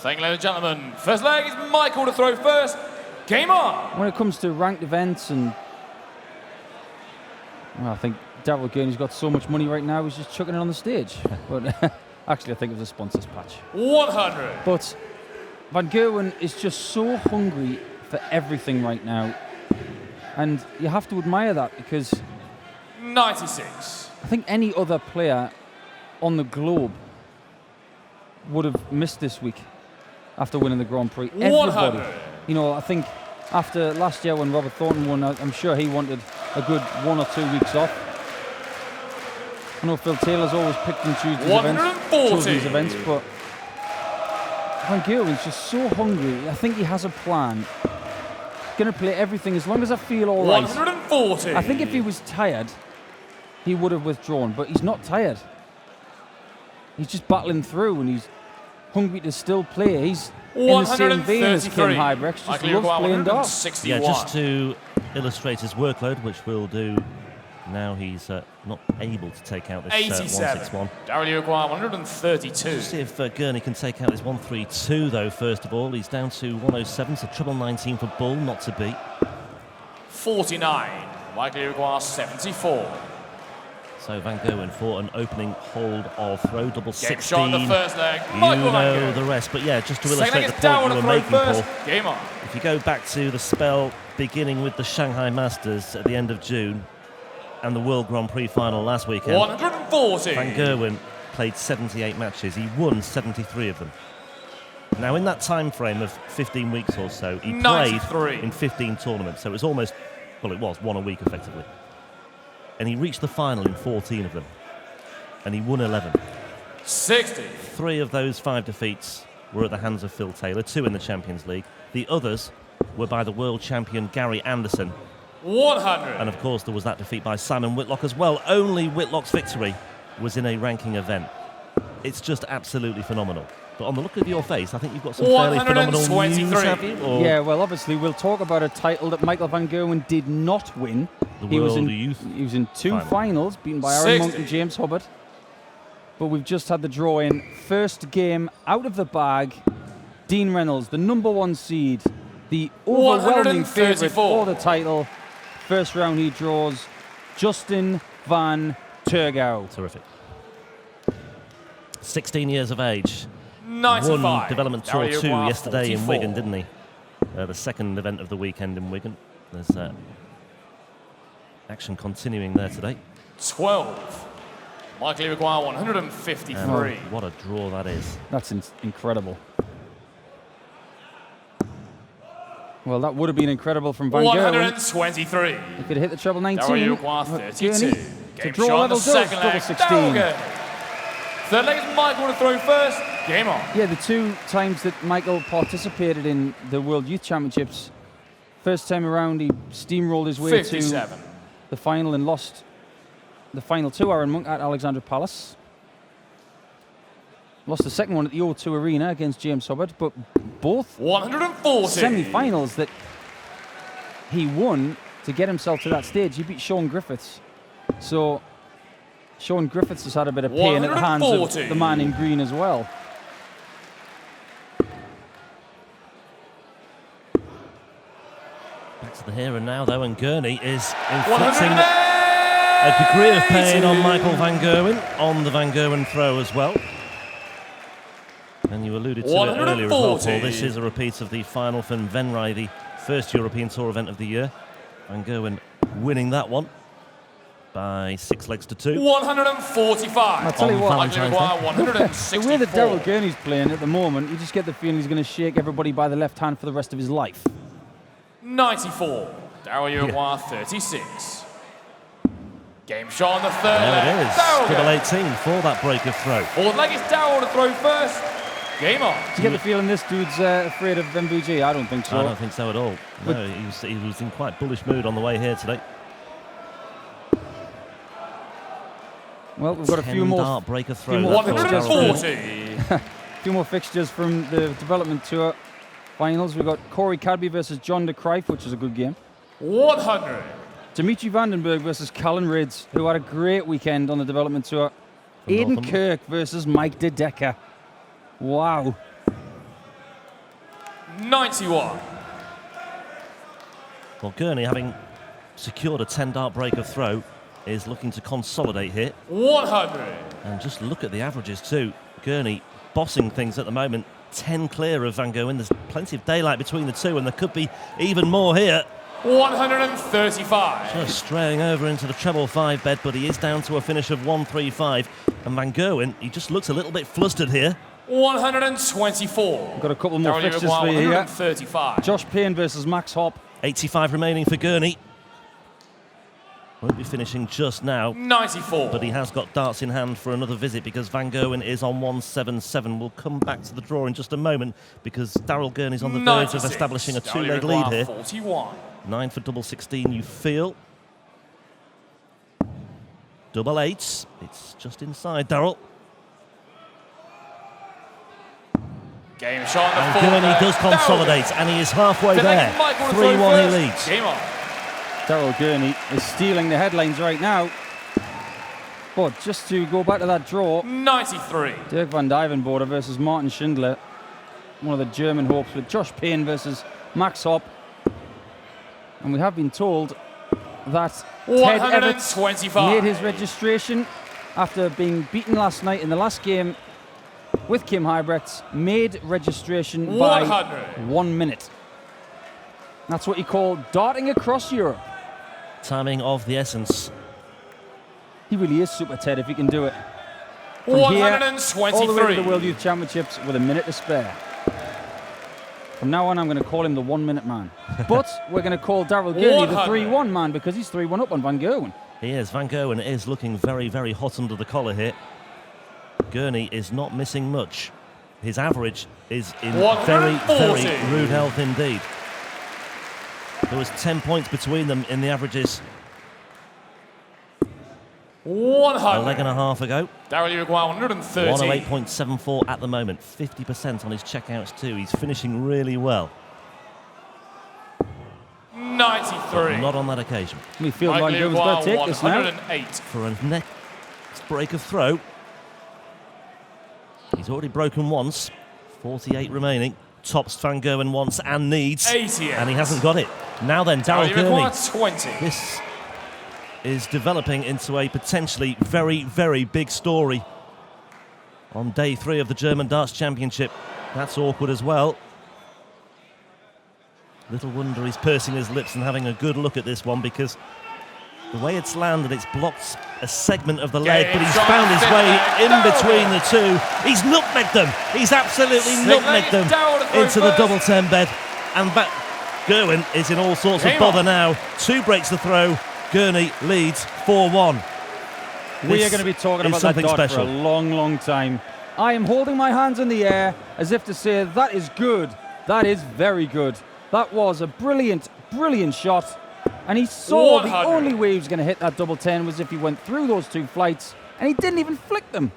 Thank you, ladies and gentlemen. First leg is Michael to throw first. Game on. When it comes to ranked events, and well, I think Darryl Gurney's got so much money right now, he's just chucking it on the stage. But actually, I think it was a sponsors patch. 100. But Van Gerwen is just so hungry for everything right now. And you have to admire that, because 96. I think any other player on the globe would have missed this week after winning the Grand Prix. 100. Everybody. You know, I think after last year when Robert Thornton won, I'm sure he wanted a good 1 or 2 weeks off. I know Phil Taylor's always picked and chose these events, but Van Gerwen's just so hungry. I think he has a plan. Going to play everything as long as I feel all right. 140. I think if he was tired, he would have withdrawn, but he's not tired. He's just battling through, and he's hungry to still play. He's in the same vein as Kim Hybrex, just loves playing darts. Yeah, just to illustrate his workload, which we'll do now. He's not able to take out this 161. Darryl, you require 132. Let's see if Gurney can take out this 132, though, first of all. He's down to 107, so treble 19 for Bull, not to beat. 49. Michael, you require 74. So Van Gerwen for an opening hold of throw, double 16. Game shot in the first leg. You know the rest. But yeah, just to illustrate the point you were making, Paul. Game on. If you go back to the spell beginning with the Shanghai Masters at the end of June and the World Grand Prix final last weekend, 140. Van Gerwen played 78 matches. He won 73 of them. Now, in that time frame of 15 weeks or so, he played in 15 tournaments. So it was almost, well, it was 1 a week effectively. And he reached the final in 14 of them. And he won 11. 60. 3 of those 5 defeats were at the hands of Phil Taylor, 2 in the Champions League. The others were by the world champion Gary Anderson. 100. And of course, there was that defeat by Simon Whitlock as well. Only Whitlock's victory was in a ranking event. It's just absolutely phenomenal. But on the look of your face, I think you've got some fairly phenomenal news, have you? Or yeah, well, obviously, we'll talk about a title that Michael Van Gerwen did not win. He was in 2 finals, beaten by Aaron Monk and James Hubbard. But we've just had the draw in. First game out of the bag. Dean Reynolds, the #1 seed, the overwhelming favourite for the title. First round he draws Justin Van Tergouw. Terrific. 16 years of age. 95. Won Development Tour 2 yesterday 44. in Wigan, didn't he? The second event of the weekend in Wigan. There's action continuing there today. 12. Michael, you require 153. What a draw that is. That's incredible. Well, that would have been incredible from Van Gerwen. 123. He could hit the treble 19. Darryl, you require 32. To draw level does, double 16. Third leg is Michael to throw first. Game on. Yeah, the 2 times that Michael participated in the World Youth Championships, first time around he steamrolled his way 57. to the final and lost the final to Aaron Monk at Alexandra Palace. Lost the second one at the O2 Arena against James Hubbard, but both 140 semi-finals that he won to get himself to that stage. He beat Sean Griffiths. So Sean Griffiths has had a bit of pain at the hands of the man in green as well. Back to the here and now, though, and Gurney is inflicting a degree of pain on Michael Van Gerwen, on the Van Gerwen throw as well. And you alluded to it earlier as well, Paul. This is a repeat of the final from Venray, the first European Tour event of the year. Van Gerwen winning that one by 6 legs to 2. 145. I'll tell you what, the way that Darryl Gurney's playing at the moment, you just get the feeling he's going to shake everybody by the left hand for the rest of his life. 94. Darryl, you require 36. Game shot on the third leg. There it is. Double 18 for that break of throw. Fourth leg is Darryl to throw first. Game on. Do you get the feeling this dude's afraid of MVG? I don't think so. I don't think so at all. No, he was in quite bullish mood on the way here today. Well, we've got a few more. Break of throw. 140. Few more fixtures from the Development Tour finals. We've got Corey Cadby versus John de Crijff, which is a good game. 100. Dimitri Vandenberg versus Callan Rids, who had a great weekend on the Development Tour. Aidan Kirk versus Mike De Decker. Wow. 91. Well, Gurney, having secured a 10-dart break of throw, is looking to consolidate here. 100. And just look at the averages too. Gurney bossing things at the moment, 10 clear of Van Gerwen. There's plenty of daylight between the two, and there could be even more here. 135. Just straying over into the treble 5 bed, but he is down to a finish of 135. And Van Gerwen, he just looks a little bit flustered here. 124. Got a couple more Darryl, fixtures for you here. 135. Josh Payne versus Max Hopp. 85 remaining for Gurney. Won't be finishing just now. 94. But he has got darts in hand for another visit because Van Gerwen is on 177. We'll come back to the draw in just a moment because Darryl Gurney's on the verge of establishing a 2-leg lead here. 41. 9 for double 16, you feel. Double 8s. It's just inside Darryl. Game shot on the And full Gurney there. does consolidate, and he is halfway there. 3-1 he leads. Game on. Darryl Gurney is stealing the headlines right now. But just to go back to that draw, 93. Dirk van Dijvenbode versus Martin Schindler. One of the German hopes with Josh Payne versus Max Hopp. And we have been told that Ted Evans 125. made his registration after being beaten last night in the last game with Kim Huybrechts, made registration by 1 minute. That's what you call darting across Europe. Timing of the essence. He really is Super Ted if he can do it. From here, all the way to the World Youth Championships with a minute to spare. From now on, I'm going to call him the 1 minute man. But we're going to call Darryl Gurney the 3-1 man because he's 3-1 up on Van Gerwen. He is. Van Gerwen is looking very, very hot under the collar here. Gurney is not missing much. His average is in very, very rude health indeed. There was 10 points between them in the averages 100. a leg and a half ago. Darryl Uruguay 130. 108.74 at the moment. 50% on his checkouts too. He's finishing really well. 93. Not on that occasion. We feel like Gerwen's got to take this now. 108. For a next break of throw. He's already broken once. 48 remaining. Tops Van Gerwen once and needs. 88. And he hasn't got it. Now then, Darryl Gurney. 20. This is developing into a potentially very, very big story on day 3 of the German Darts Championship. That's awkward as well. Little wonder he's pursing his lips and having a good look at this one because the way it's landed, it's blocked a segment of the leg, but he's found his way in between the two. He's nutmegged them. He's absolutely nutmegged them into the double 10 bed. And Gerwen is in all sorts of bother now. 2 breaks the throw. Gurney leads 4-1. We are going to be talking about that dot for a long, long time. I am holding my hands in the air as if to say that is good. That is very good. That was a brilliant, brilliant shot. And he saw the only way he was going to hit that double 10 was if he went through those 2 flights, and he didn't even flick them.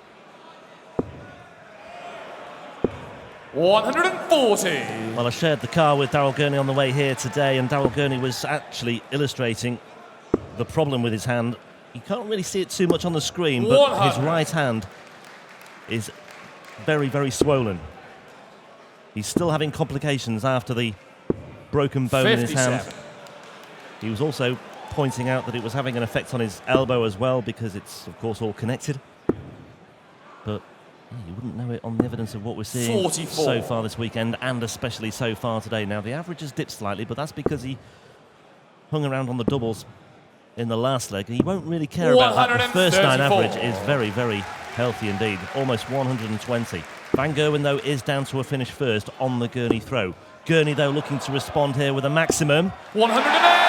140. Well, I shared the car with Darryl Gurney on the way here today, and Darryl Gurney was actually illustrating the problem with his hand. You can't really see it too much on the screen, but his right hand is very, very swollen. He's still having complications after the broken bone in his hand. He was also pointing out that it was having an effect on his elbow as well because it's, of course, all connected. But you wouldn't know it on the evidence of what we're seeing 44. so far this weekend and especially so far today. Now, the average has dipped slightly, but that's because he hung around on the doubles in the last leg. He won't really care about that. The first 9 average is very, very healthy indeed, almost 120. Van Gerwen, though, is down to a finish first on the Gurney throw. Gurney, though, looking to respond here with a maximum. 180.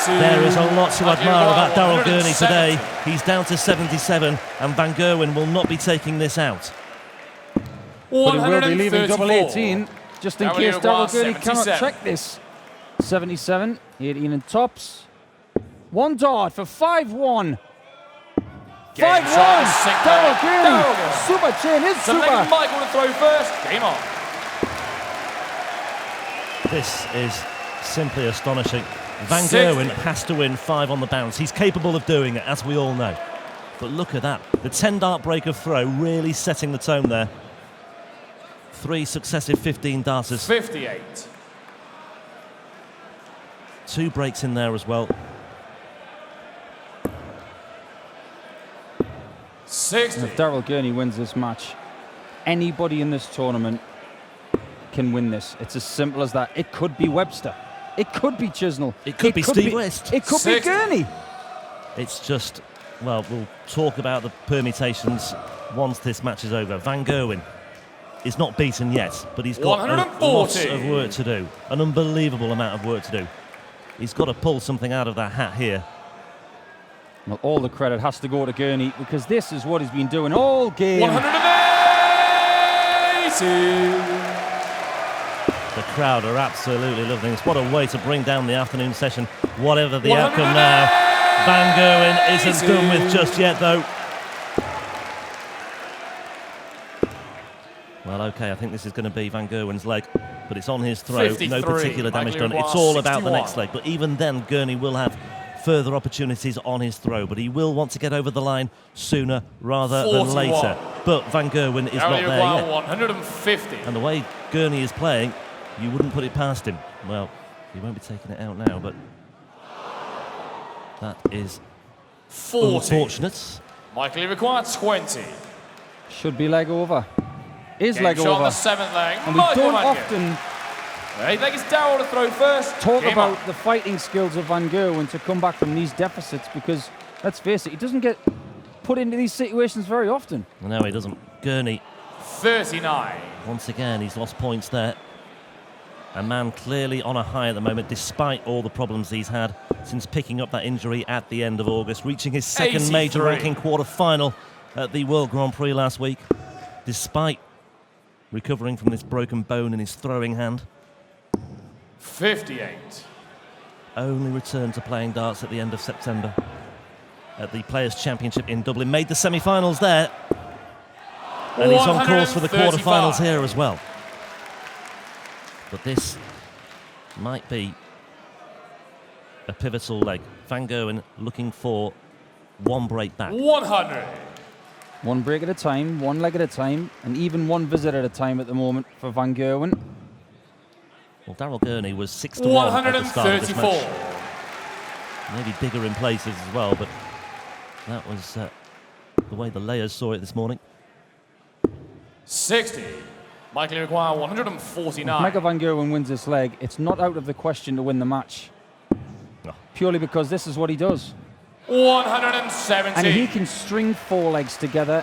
There is a lot to admire about Darryl Gurney today. He's down to 77, and Van Gerwen will not be taking this out. But he will be leaving double 18, just in case Darryl Gurney cannot check this. 77, 18 in tops. 1 dart for 5-1. 5-1. Darryl Gurney. Super chain is super. Michael to throw first. Game on. This is simply astonishing. Van Gerwen has to win 5 on the bounce. He's capable of doing it, as we all know. But look at that. The 10-dart break of throw really setting the tone there 3 successive 15 darters. 58. 2 breaks in there as well. 60. And if Darryl Gurney wins this match, anybody in this tournament can win this. It's as simple as that. It could be Webster. It could be Chisnell. It could be Steve West. It could 60. be Gurney. It's just, well, we'll talk about the permutations once this match is over. Van Gerwen is not beaten yet, but he's got lots of work to do. An unbelievable amount of work to do. He's got to pull something out of that hat here. Well, all the credit has to go to Gurney because this is what he's been doing all game. 180. The crowd are absolutely loving this. What a way to bring down the afternoon session, whatever the outcome now. Van Gerwen isn't done with just yet, though. Well, okay, I think this is going to be Van Gerwen's leg, but it's on his throw. 53. No particular damage done. Michael It's all about the 61. next leg, but even then, Gurney will have further opportunities on his throw, but he will want to get over the line sooner rather 41. than later. But Van Gerwen is not there yet. 150. And the way Gurney is playing, you wouldn't put it past him. Well, he won't be taking it out now, but that is 40. unfortunate. Michael required 20. Should be leg over. Is Game leg shot on over. the 7th leg. And we Michael don't Van Gerwen. often The 8th leg is Darryl to throw first. talk Game about on. the fighting skills of Van Gerwen to come back from these deficits because, let's face it, he doesn't get put into these situations very often. No, he doesn't. Gurney, 39. once again, he's lost points there. A man clearly on a high at the moment, despite all the problems he's had since picking up that injury at the end of August, reaching his second major 83. ranking quarter-final at the World Grand Prix last week, despite recovering from this broken bone in his throwing hand. 58. Only returned to playing darts at the end of September at the Players' Championship in Dublin. Made the semi-finals there. And he's on course for the 135. quarter-finals here as well. But this might be a pivotal leg. Van Gerwen looking for one break back. 100. One break at a time, one leg at a time, and even one visit at a time at the moment for Van Gerwen. Well, Darryl Gurney was 6-1 at the start of this 134. match. Maybe bigger in places as well, but that was the way the layers saw it this morning. 60. Michael required 149. If Michael Van Gerwen wins this leg, it's not out of the question to win the match. No. Purely because this is what he does. 170. And he can string 4 legs together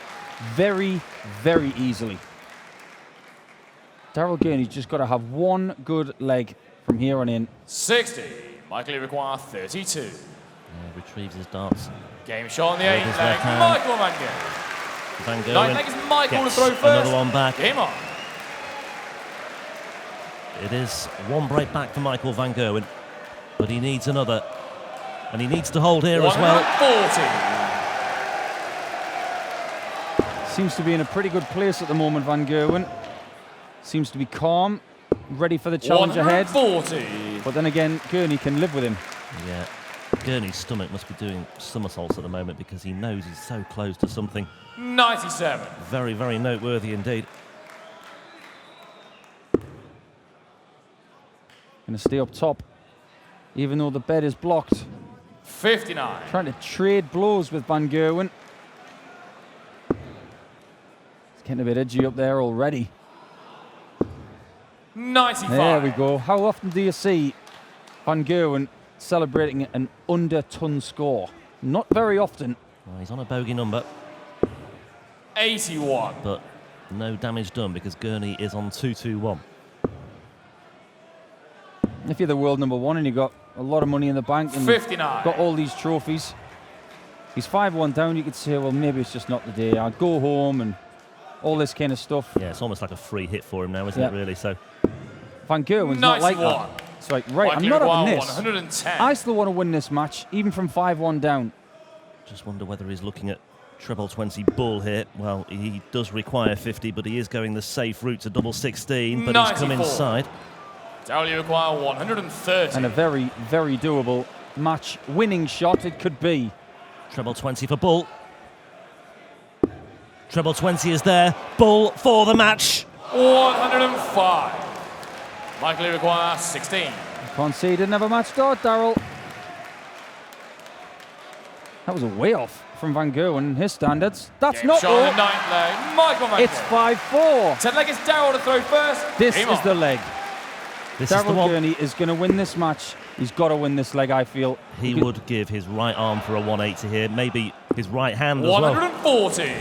very, very easily. Darryl Gurney's just got to have one good leg from here on in. 60. Michael required 32. Yeah, retrieves his darts. Game shot on the With 8th his leg. left hand. Michael Van Gerwen. Van 9th Gerwen leg is Michael to gets throw first. another one back. Game on. It is one break back for Michael Van Gerwen, but he needs another. And he needs to hold here as well. 140. Seems to be in a pretty good place at the moment, Van Gerwen. Seems to be calm, ready for the challenge ahead. 140. But then again, Gurney can live with him. Yeah, Gurney's stomach must be doing somersaults at the moment because he knows he's so close to something 97. very, very noteworthy indeed. Going to stay up top, even though the bed is blocked. 59. Trying to trade blows with Van Gerwen. It's getting a bit edgy up there already. 95. There we go. How often do you see Van Gerwen celebrating an under-ton score? Not very often. Well, he's on a bogey number, 81. but no damage done because Gurney is on 2-2-1. If you're the world number 1 and you've got a lot of money in the bank and 59. got all these trophies, he's 5-1 down, you could say, well, maybe it's just not the day. I'll go home and all this kind of stuff. Yeah, it's almost like a free hit for him now, isn't it, really? So Van Gerwen's not like 91. that. It's like, right, I'm Michael not required having this. 110. I still want to win this match, even from 5-1 down. just wonder whether he's looking at treble 20 bull here. Well, he does require 50, but he is going the safe route to double 16, but he's come 94. inside. Darryl require 130. And a very, very doable match-winning shot it could be. Treble 20 for Bull. Treble 20 is there. Bull for the match. 105. Michael, you require 16. Conceded, never match start, Darryl. That was a way off from Van Gerwen in his standards. That's Game not shot all. on the 9th leg. Michael Van It's Gerwen. 5-4. 10 leg is Darryl to throw first. This Game is on. the leg. This is the Darryl one. Gurney is going to win this match. He's got to win this leg, I feel. He would give his right arm for a 180 here, maybe his right hand as well, 140.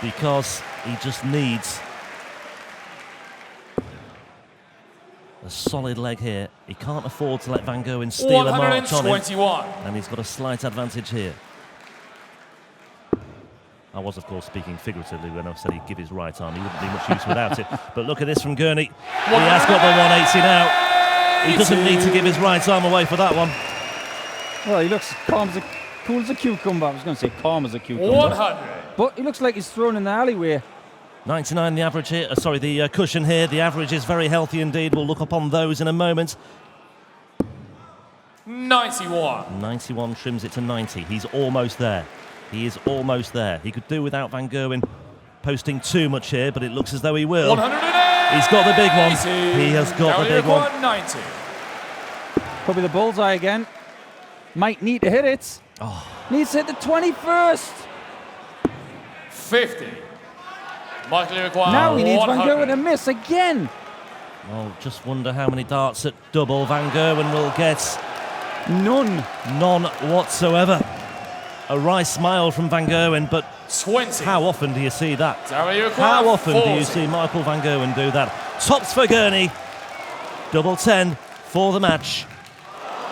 because he just needs a solid leg here. He can't afford to let Van Gerwen steal a march on him, 121. and he's got a slight advantage here. I was, of course, speaking figuratively when I said he'd give his right arm. He wouldn't be much use without it. But look at this from Gurney. He has got the 180 now. He doesn't need to give his right arm away for that one. Well, he looks calm as a, cool as a cucumber. I was going to say calm as a cucumber. 100. But he looks like he's thrown in the alleyway. 99 the average here. Sorry, the cushion here. The average is very healthy indeed. We'll look upon those in a moment. 91. 91 trims it to 90. He's almost there. He is almost there. He could do without Van Gerwen posting too much here, but it looks as though he will. 180. He's got the big one. He has got the big one. 90. Could be the bullseye again. Might need to hit it. Needs to hit the 21st. 50. Michael, you require Now he needs Van 100. Gerwen to miss again. Oh, just wonder how many darts at double Van Gerwen will get. None. None whatsoever. A wry smile from Van Gerwen, but 20. how often do you see that? Darryl, you require How often 40. do you see Michael Van Gerwen do that? Tops for Gurney. Double 10 for the match.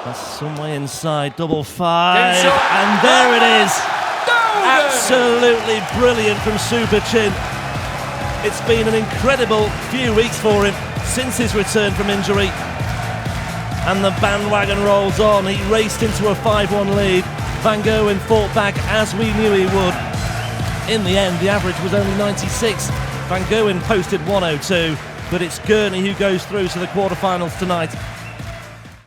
That's some way inside. Double 5. Game shot. And there it is. Darryl Absolutely brilliant from Super Chin. It's been an incredible few weeks for him since his return from injury. And the bandwagon rolls on. He raced into a 5-1 lead. Van Gerwen fought back as we knew he would. In the end, the average was only 96. Van Gerwen posted 102, but it's Gurney who goes through to the quarterfinals tonight.